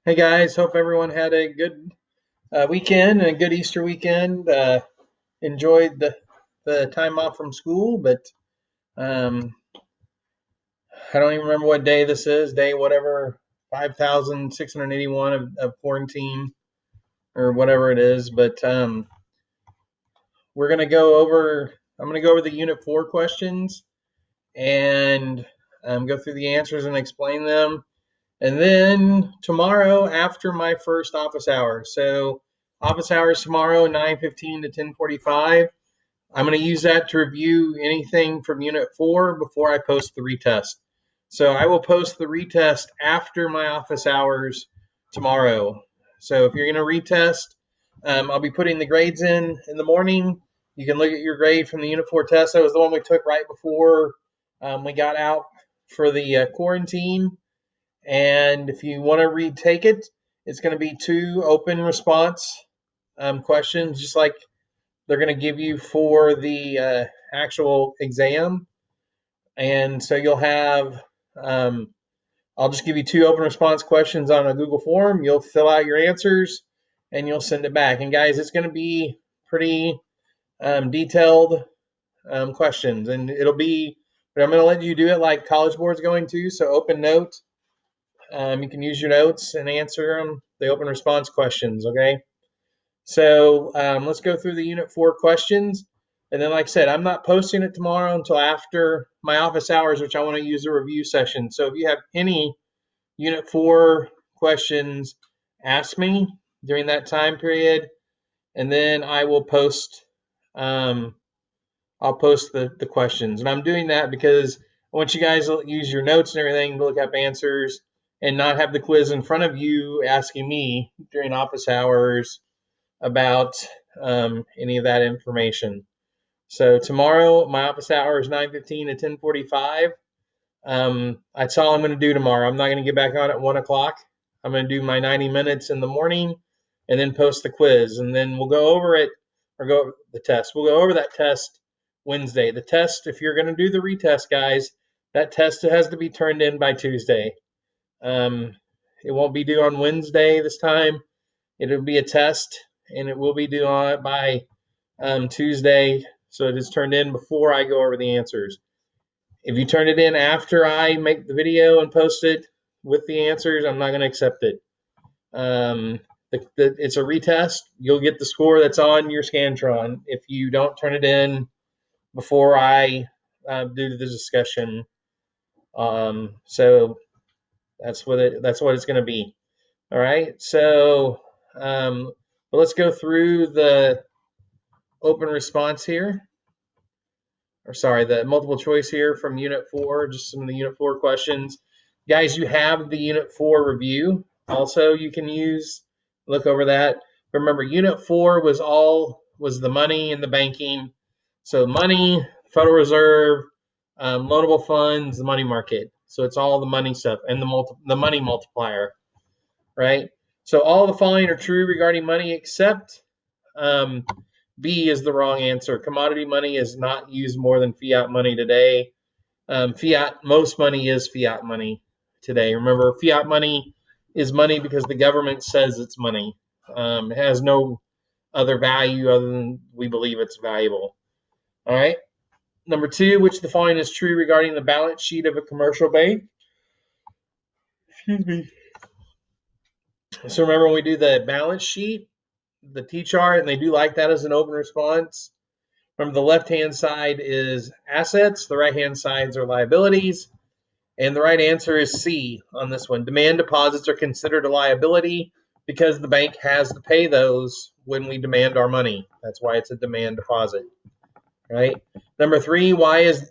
Hey guys, hope everyone had a good weekend and a good Easter weekend. Enjoyed the time off from school, but um, I don't even remember what day this is. Day whatever 5,681 of quarantine or whatever it is. But we're gonna go over. I'm gonna go over the Unit 4 questions and go through the answers and explain them. And then tomorrow, after my first office hour, so office hours tomorrow, 9:15 to 10:45. I'm going to use that to review anything from Unit 4 before I post the retest. So I will post the retest after my office hours tomorrow. So if you're going to retest, I'll be putting the grades in the morning. You can look at your grade from the Unit 4 test. That was the one we took right before we got out for the quarantine. And if you want to retake it, it's going to be 2 open response questions, just like they're going to give you for the actual exam. And so you'll have, I'll just give you 2 open response questions on a Google form. You'll fill out your answers and you'll send it back. And guys, it's going to be pretty detailed questions. And it'll be, but I'm going to let you do it like College Board's going to. So open note. You can use your notes and answer them, the open response questions, okay? So let's go through the Unit 4 questions. And then, like I said, I'm not posting it tomorrow until after my office hours, which I want to use a review session. So if you have any Unit 4 questions, ask me during that time period, and then I will post. I'll post the questions, and I'm doing that because I want you guys to use your notes and everything to look up answers, and not have the quiz in front of you asking me during office hours about any of that information. So tomorrow, my office hour is 9:15 to 10:45. That's all I'm going to do tomorrow. I'm not going to get back on at 1 o'clock. I'm going to do my 90 minutes in the morning and then post the quiz. And then we'll go over it, or go over the test. We'll go over that test Wednesday. The test, if you're going to do the retest, guys, that test has to be turned in by Tuesday. It won't be due on Wednesday this time. It'll be a test, and it will be due on by Tuesday. So it is turned in before I go over the answers. If you turn it in after I make the video and post it with the answers, I'm not going to accept it. It's a retest. You'll get the score that's on your Scantron if you don't turn it in before I do the discussion. So that's what it's going to be. All right. So let's go through the open response here. Or sorry, the multiple choice here from Unit 4, just some of the Unit 4 questions. Guys, you have the Unit 4 review. Also, you can look over that. Remember, Unit 4 was the money and the banking. So money, Federal Reserve, loanable funds, the money market. So it's all the money stuff and the money multiplier, right? So all the following are true regarding money except B is the wrong answer. Commodity money is not used more than fiat money today. Most money is fiat money today. Remember, fiat money is money because the government says it's money. It has no other value other than we believe it's valuable. All right. Number 2, which of the following is true regarding the balance sheet of a commercial bank? Excuse me. So remember when we do the balance sheet, the T-chart, and they do like that as an open response. Remember, the left-hand side is assets, the right-hand sides are liabilities, and the right answer is C on this one. Demand deposits are considered a liability because the bank has to pay those when we demand our money. That's why it's a demand deposit, right? Number 3, which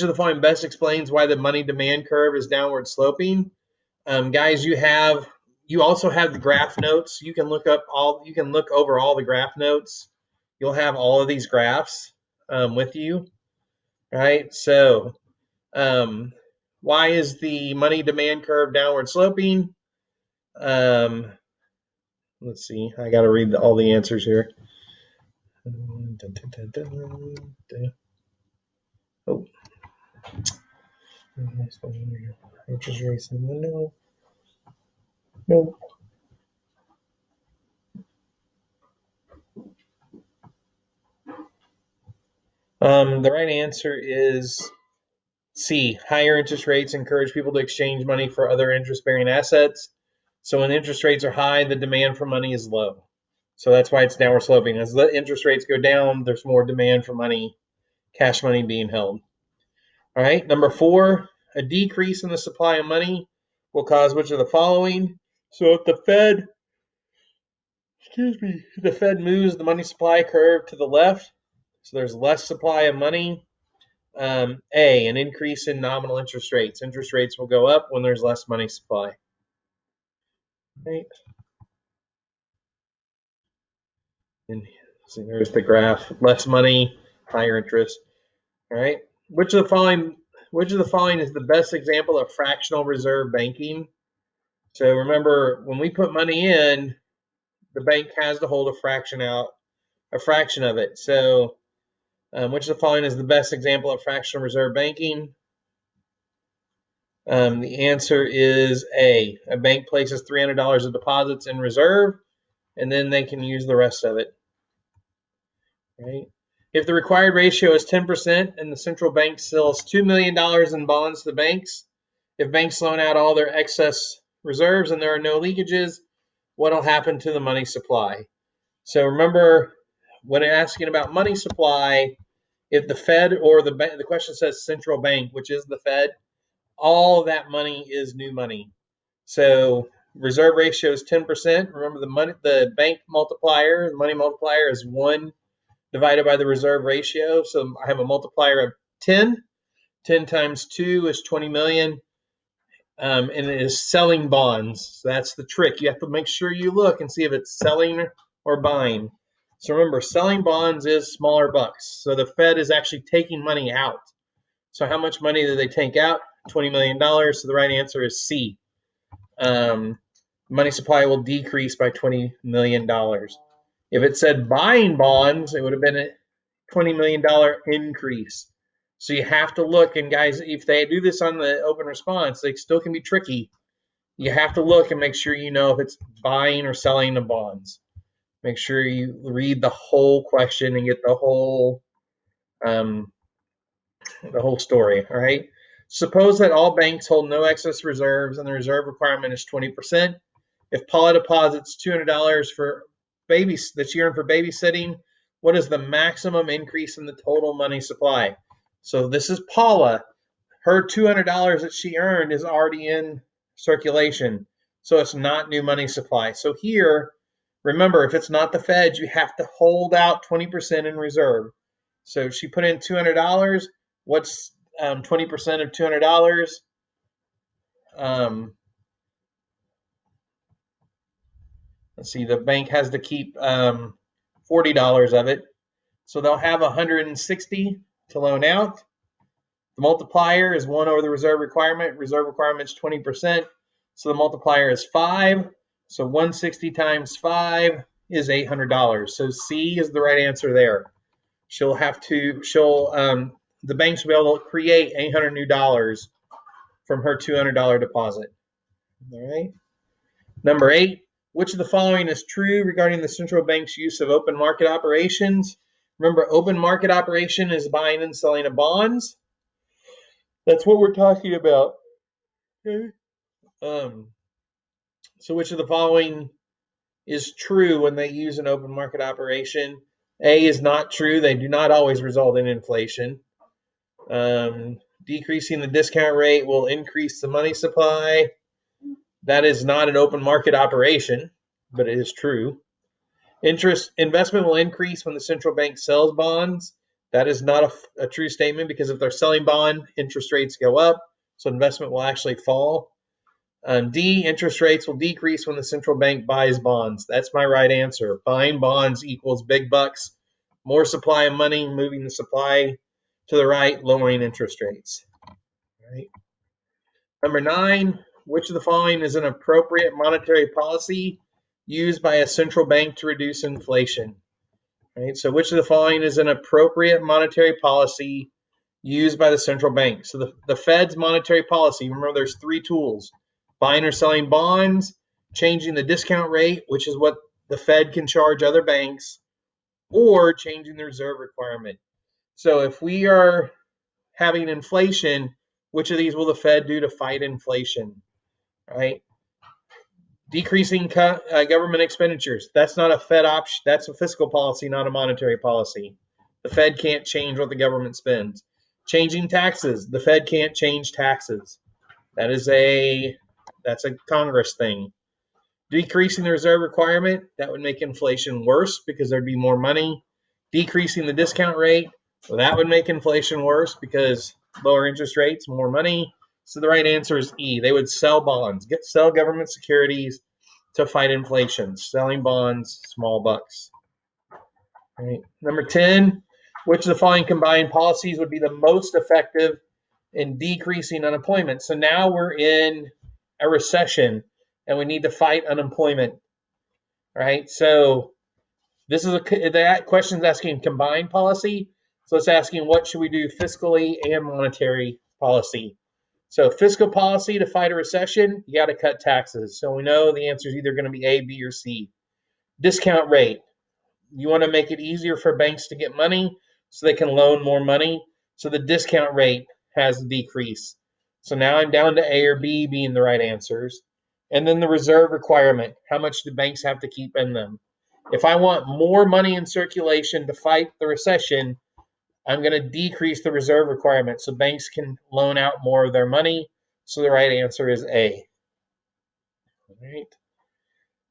of the following best explains why the money demand curve is downward sloping? Guys, you also have the graph notes. You can look over all the graph notes. You'll have all of these graphs with you, right? So why is the money demand curve downward sloping? Let's see. I got to read all the answers here. Oh. Interest rates in window. No. The right answer is C. Higher interest rates encourage people to exchange money for other interest-bearing assets. So when interest rates are high, the demand for money is low. So that's why it's downward sloping. As the interest rates go down, there's more demand for money, cash money being held. All right, number 4, a decrease in the supply of money will cause which of the following? So if the Fed moves the money supply curve to the left, so there's less supply of money. A, an increase in nominal interest rates. Interest rates will go up when there's less money supply. Right. And so there's the graph. Less money, higher interest. All right. Which of the following is the best example of fractional reserve banking? So remember, when we put money in, the bank has to hold a fraction of it. So which of the following is the best example of fractional reserve banking? The answer is A. A bank places $300 of deposits in reserve, and then they can use the rest of it. Right? If the required ratio is 10% and the central bank sells $2 million in bonds to banks, if banks loan out all their excess reserves and there are no leakages, what will happen to the money supply? So remember, when asking about money supply, if the Fed or the question says central bank, which is the Fed, all of that money is new money. So reserve ratio is 10%. Remember the bank multiplier, the money multiplier is 1 divided by the reserve ratio. So I have a multiplier of 10. 10 times 2 is 20 million. And it is selling bonds. So that's the trick. You have to make sure you look and see if it's selling or buying. So remember, selling bonds is smaller bucks. So the Fed is actually taking money out. So how much money do they take out? $20 million. So the right answer is C. Money supply will decrease by $20 million. If it said buying bonds, it would have been a $20 million increase. So you have to look, and guys, if they do this on the open response, they still can be tricky. You have to look and make sure you know if it's buying or selling the bonds. Make sure you read the whole question and get the whole story. All right. Suppose that all banks hold no excess reserves and the reserve requirement is 20%. If Paula deposits $200 for babies that she earned for babysitting, what is the maximum increase in the total money supply? So this is Paula. Her $200 that she earned is already in circulation. So it's not new money supply. So here, remember, if it's not the Fed, you have to hold out 20% in reserve. So she put in $200. What's 20% of $200? Let's see, the bank has to keep $40 of it. So they'll have 160 to loan out. The multiplier is 1 over the reserve requirement. Reserve requirement is 20%. So the multiplier is 5. So 160 times 5 is $800. So C is the right answer there. The banks will be able to create $800 new dollars from her $200 deposit. All right. Number 8, which of the following is true regarding the central bank's use of open market operations? Remember, open market operation is buying and selling of bonds. That's what we're talking about. Okay. So which of the following is true when they use an open market operation? A is not true. They do not always result in inflation. Decreasing the discount rate will increase the money supply. That is not an open market operation, but it is true. Investment will increase when the central bank sells bonds. That is not a true statement because if they're selling bond, interest rates go up, so investment will actually fall. D, interest rates will decrease when the central bank buys bonds. That's my right answer. Buying bonds equals big bucks, more supply of money, moving the supply to the right, lowering interest rates. All right. Number 9, which of the following is an appropriate monetary policy used by a central bank to reduce inflation? Right? So which of the following is an appropriate monetary policy used by the central bank? So the Fed's monetary policy, remember there's 3 tools: buying or selling bonds, changing the discount rate, which is what the Fed can charge other banks, or changing the reserve requirement. So if we are having inflation, which of these will the Fed do to fight inflation? Right? Decreasing government expenditures. That's not a Fed option. That's a fiscal policy, not a monetary policy. The Fed can't change what the government spends. Changing taxes. The Fed can't change taxes. That's a Congress thing. Decreasing the reserve requirement, that would make inflation worse because there'd be more money. Decreasing the discount rate, well, that would make inflation worse because lower interest rates, more money. So the right answer is E. They would sell bonds, sell government securities to fight inflation. Selling bonds, small bucks. All right. Number 10, which of the following combined policies would be the most effective in decreasing unemployment? So now we're in a recession and we need to fight unemployment. Right? So this is that question is asking combined policy. So it's asking what should we do fiscally and monetary policy. So fiscal policy to fight a recession, you got to cut taxes. So we know the answer is either going to be A, B, or C. Discount rate. You want to make it easier for banks to get money so they can loan more money. So the discount rate has to decrease. So now I'm down to A or B being the right answers. And then the reserve requirement. How much do banks have to keep in them? If I want more money in circulation to fight the recession, I'm going to decrease the reserve requirement so banks can loan out more of their money. So the right answer is A. All right.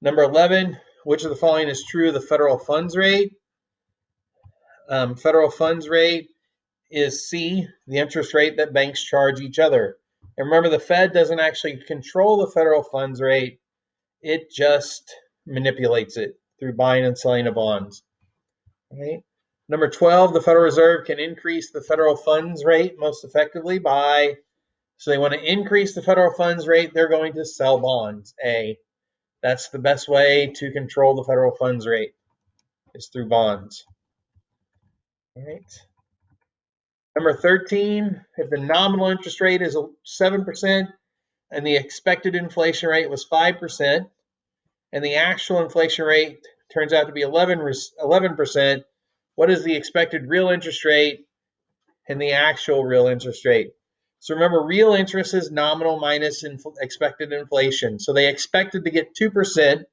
Number 11, which of the following is true of the federal funds rate? Federal funds rate is C, the interest rate that banks charge each other. And remember, the Fed doesn't actually control the federal funds rate. It just manipulates it through buying and selling of bonds. Right? Number 12, the Federal Reserve can increase the federal funds rate most effectively by, so they want to increase the federal funds rate, they're going to sell bonds. A, that's the best way to control the federal funds rate is through bonds. All right. Number 13, if the nominal interest rate is 7% and the expected inflation rate was 5%, and the actual inflation rate turns out to be 11%, what is the expected real interest rate and the actual real interest rate? So remember, real interest is nominal minus expected inflation. So they expected to get 2%.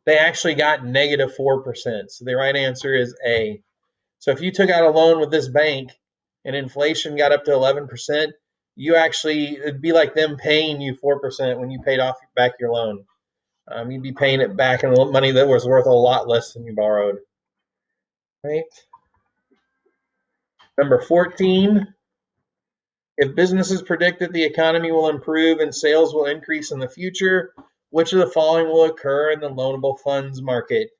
They actually got negative 4%. So the right answer is A. So if you took out a loan with this bank and inflation got up to 11%, it'd be like them paying you 4% when you paid off back your loan. You'd be paying it back in money that was worth a lot less than you borrowed. Right? Number 14, if businesses predict that the economy will improve and sales will increase in the future, which of the following will occur in the loanable funds market?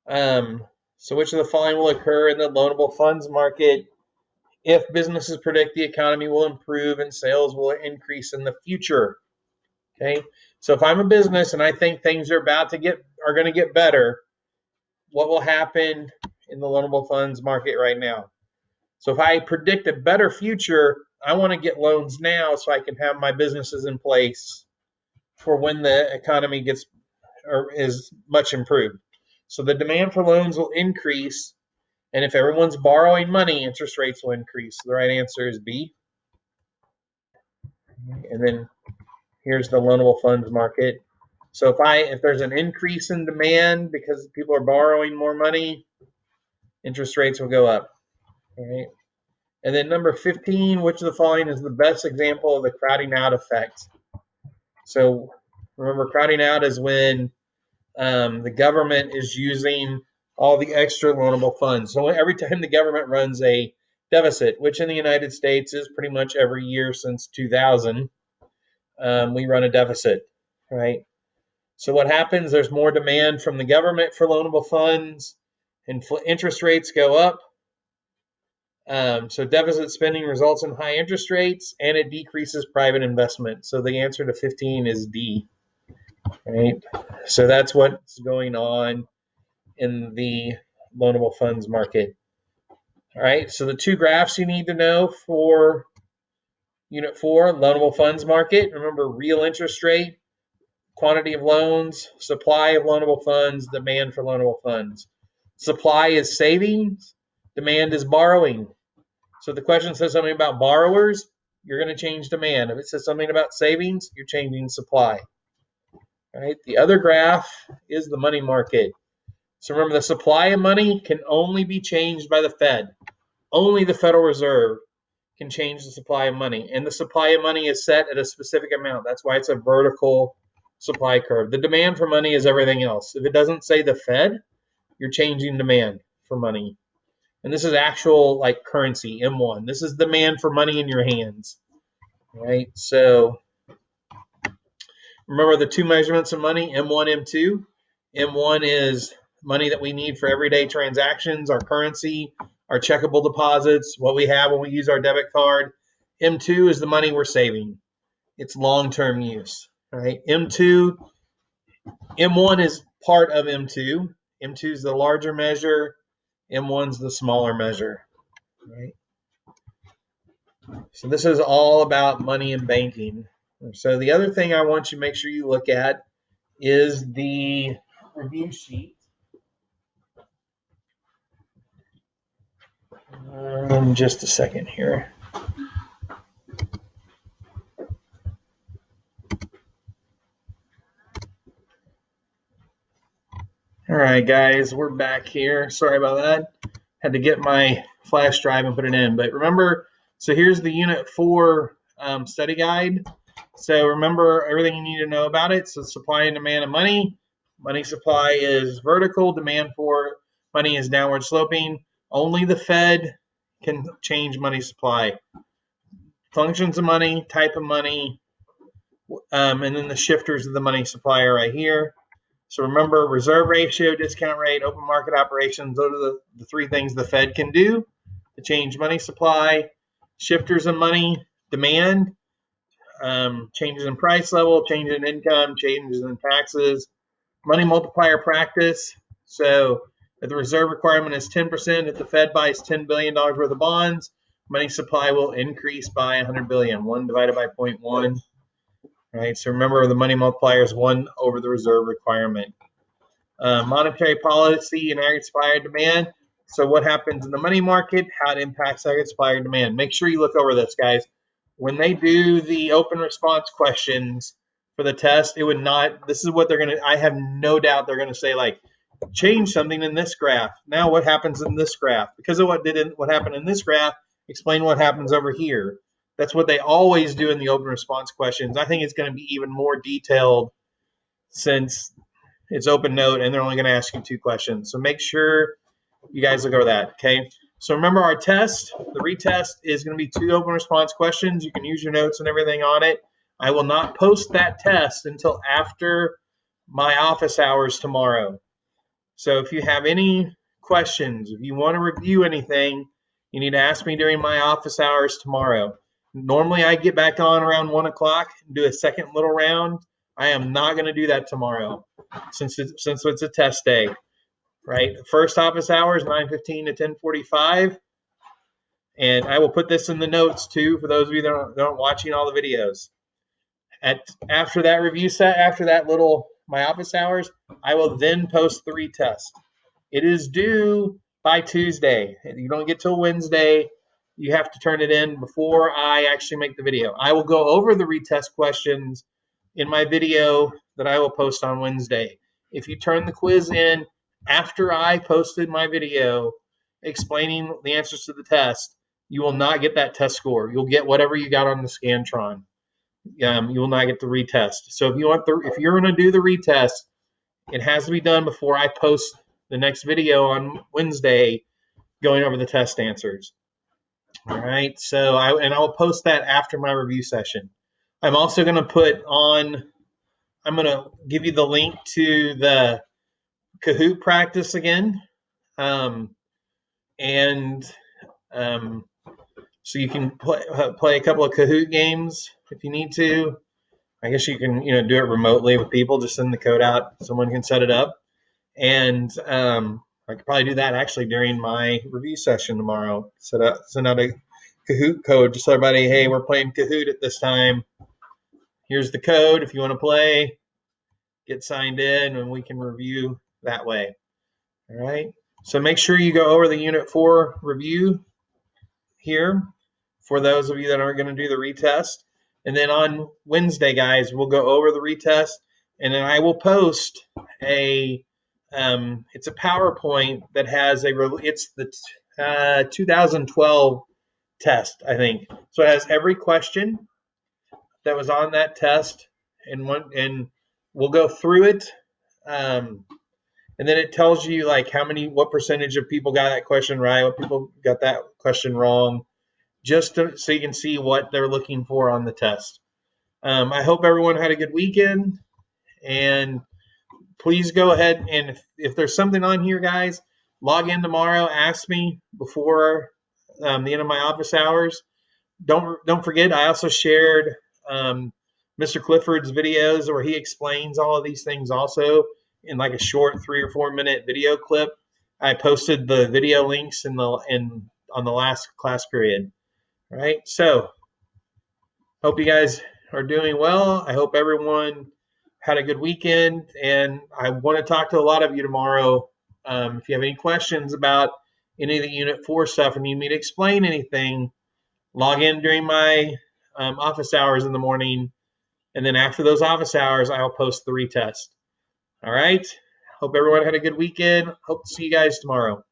Right? So which of the following will occur in the loanable funds market if businesses predict the economy will improve and sales will increase in the future? Okay, so if I'm a business and I think things are going to get better, what will happen in the loanable funds market right now? So if I predict a better future, I want to get loans now so I can have my businesses in place for when the economy gets or is much improved. So the demand for loans will increase, and if everyone's borrowing money, interest rates will increase. So the right answer is B. And then here's the loanable funds market. So if there's an increase in demand because people are borrowing more money, interest rates will go up. All right. And then number 15, which of the following is the best example of the crowding out effect? So remember, crowding out is when the government is using all the extra loanable funds. So every time the government runs a deficit, which in the United States is pretty much every year since 2000, we run a deficit, right? So what happens? There's more demand from the government for loanable funds, and interest rates go up. So deficit spending results in high interest rates, and it decreases private investment. So the answer to 15 is D. Right. So that's what's going on in the loanable funds market. All right. So the two graphs you need to know for Unit 4, loanable funds market. Remember, real interest rate quantity of loans, supply of loanable funds, demand for loanable funds. Supply is savings, demand is borrowing. So if the question says something about borrowers, you're going to change demand. If it says something about savings, you're changing supply. All right. The other graph is the money market. So remember, the supply of money can only be changed by the Fed. Only the Federal Reserve can change the supply of money. And the supply of money is set at a specific amount. That's why it's a vertical supply curve. The demand for money is everything else. If it doesn't say the Fed, you're changing demand for money. And this is actual like currency, M1. This is demand for money in your hands. Right? So remember the two measurements of money, M1, M2. M1 is money that we need for everyday transactions, our currency, our checkable deposits, what we have when we use our debit card. M2 is the money we're saving. It's long-term use, right? M1 is part of M2. M2 is the larger measure. M1 is the smaller measure, right? So this is all about money and banking. So the other thing I want you to make sure you look at is the review sheet. Just a second here. All right, guys, we're back here. Sorry about that. Had to get my flash drive and put it in. But remember, so here's the Unit 4 study guide. So remember everything you need to know about it. So supply and demand of money. Money supply is vertical. Demand for money is downward sloping. Only the Fed can change money supply. Functions of money, type of money, and then the shifters of the money supply are right here. So remember, reserve ratio, discount rate, open market operations, those are the three things the Fed can do to change money supply. Shifters of money, demand, changes in price level, changes in income, changes in taxes. Money multiplier practice. So if the reserve requirement is 10%, if the Fed buys $10 billion worth of bonds, money supply will increase by 100 billion, 1 divided by 0.1. Right, so remember the money multiplier is 1 over the reserve requirement. Monetary policy and aggregate supply and demand. So what happens in the money market, how it impacts aggregate supply and demand. Make sure you look over this, guys. When they do the open response questions for the test, it would not, this is what they're going to, I have no doubt they're going to say like, change something in this graph. Now what happens in this graph? Because of what happened in this graph, explain what happens over here. That's what they always do in the open response questions. I think it's going to be even more detailed since it's open note and they're only going to ask you 2 questions. So make sure you guys look over that, okay? So remember our test, the retest is going to be 2 open response questions. You can use your notes and everything on it. I will not post that test until after my office hours tomorrow. So if you have any questions, if you want to review anything, you need to ask me during my office hours tomorrow. Normally I get back on around 1 o'clock and do a second little round. I am not going to do that tomorrow since it's a test day, right? First office hours, 9:15 to 10:45. And I will put this in the notes too for those of you that aren't watching all the videos. After that review set, after that little my office hours, I will then post the retest. It is due by Tuesday. You don't get till Wednesday. You have to turn it in before I actually make the video. I will go over the retest questions in my video that I will post on Wednesday. If you turn the quiz in after I posted my video explaining the answers to the test, you will not get that test score. You'll get whatever you got on the Scantron. You will not get the retest. So if you're going to do the retest, it has to be done before I post the next video on Wednesday going over the test answers. All right. So I will post that after my review session. I'm also going to I'm going to give you the link to the Kahoot practice again. So you can play a couple of Kahoot games if you need to. I guess you can, do it remotely with people. Just send the code out. Someone can set it up. And I could probably do that actually during my review session tomorrow. Send out a Kahoot code. Just tell everybody, hey, we're playing Kahoot at this time. Here's the code if you want to play. get signed in, and we can review that way. All right. So make sure you go over the Unit 4 review here for those of you that aren't going to do the retest. And then on Wednesday, guys, we'll go over the retest, and then I will post it's a PowerPoint that has it's the 2012 test, I think. So it has every question that was on that test, and we'll go through it. And then it tells you like what percentage of people got that question right, what people got that question wrong, so you can see what they're looking for on the test. I hope everyone had a good weekend, and please go ahead and if there's something on here, guys, log in tomorrow. Ask me before the end of my office hours. Don't forget, I also shared Mr. Clifford's videos where he explains all of these things also in like a short 3 or 4 minute video clip. I posted the video links on the last class period. All right, so hope you guys are doing well. I hope everyone had a good weekend, and I want to talk to a lot of you tomorrow. If you have any questions about any of the Unit 4 stuff and need me to explain anything, log in during my office hours in the morning, and then after those office hours, I'll post the retest. All right. Hope everyone had a good weekend. Hope to see you guys tomorrow.